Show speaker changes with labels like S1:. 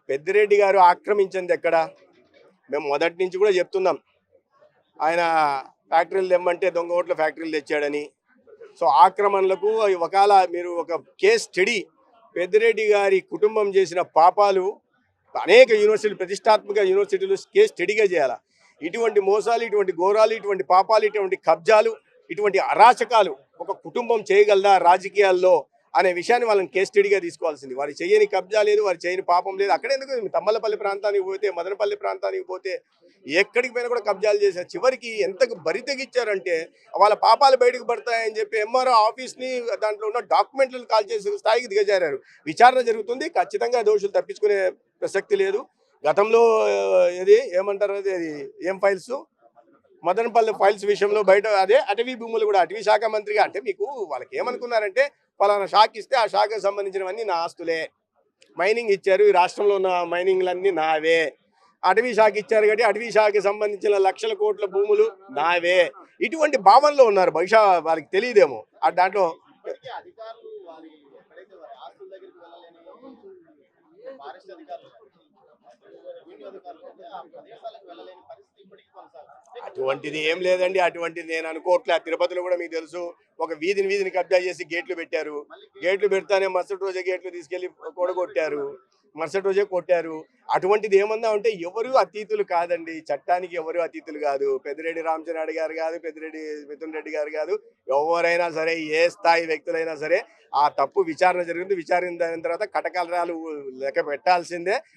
S1: పెద్దిరెడ్డి గారు ఆక్రమించింది ఎక్కడ? మేము మొదటి నుంచి కూడా చెప్తున్నాం. ఆయన ఫ్యాక్టరీలు తెమ్మంటే దొంగ ఓట్ల ఫ్యాక్టరీలు తెచ్చాడని. సో ఆక్రమణలకు ఒకవేళ మీరు ఒక కేస్ స్టడీ పెద్దిరెడ్డి గారి కుటుంబం చేసిన పాపాలు అనేక యూనివర్సిటీలు, ప్రతిష్టాత్మక యూనివర్సిటీలు కేస్ స్టడీగా చేయాలి. ఇటువంటి మోసాలు, ఇటువంటి ఘోరాలు, ఇటువంటి పాపాలు, ఇటువంటి కబ్జాలు, ఇటువంటి అరాచకాలు ఒక కుటుంబం చేయగలదా రాజకీయాల్లో అనే విషయాన్ని వాళ్ళని కేస్ స్టడీగా తీసుకోవాల్సింది. వారి చేయని కబ్జా లేదు, వారి చేయని పాపం లేదు. అక్కడెందుకు తమ్మలపల్లి ప్రాంతానికి పోతే, మదనపల్లి ప్రాంతానికి పోతే ఎక్కడికి పోయినా కూడా కబ్జాలు చేశారు. చివరికి ఎంతకు బరి తెగించారంటే వాళ్ళ పాపాలు బయటకు పడతాయని చెప్పి ఎంఆర్ఓ ఆఫీస్ని, దాంట్లో ఉన్న డాక్యుమెంట్లను కాల్ చేసే స్థాయికి దిగజారారు. విచారణ జరుగుతుంది, ఖచ్చితంగా దోషులు తప్పించుకునే ప్రసక్తి లేదు. గతంలో ఏది ఏమంటారు, అది ఏం ఫైల్స్, మదనపల్లి ఫైల్స్ విషయంలో బయట అదే అటవీ భూములు కూడా అటవీ శాఖ మంత్రిగా అంటే మీకు వాళ్ళకి ఏమనుకున్నారంటే పలానా శాఖ ఇస్తే ఆ శాఖకు సంబంధించినవన్నీ నా ఆస్తులే, మైనింగ్ ఇచ్చారు, ఈ రాష్ట్రంలో ఉన్న మైనింగ్లన్నీ నావే, అటవీ శాఖ ఇచ్చారు కాబట్టి అటవీ శాఖకి సంబంధించిన లక్షల కోట్ల భూములు నావే, ఇటువంటి భావనలో ఉన్నారు. బహుశా వాళ్ళకి తెలియదేమో దాంట్లో అటువంటిది ఏం లేదండి. అటువంటిది నేను అనుకోవట్లే. తిరుపతిలో కూడా మీకు తెలుసు, ఒక వీధిని కబ్జా చేసి గేట్లు పెట్టారు. గేట్లు పెడతానే మరుసటి రోజే గేట్లు తీసుకెళ్లి కూడగొట్టారు, మరుసటి రోజే కొట్టారు. అటువంటిది ఏమన్నా ఉంటే ఎవరు అతీతులు కాదండి, చట్టానికి ఎవరు అతీతులు కాదు. పెద్దిరెడ్డి రామచంద్రారెడ్డి గారు కాదు, పెద్దిరెడ్డి మిథున్ రెడ్డి గారు కాదు, ఎవరైనా సరే, ఏ స్థాయి వ్యక్తులైనా సరే ఆ తప్పు విచారణ జరిగింది. విచారణ తర్వాత కటకలరాలు లెక్క పెట్టాల్సిందే.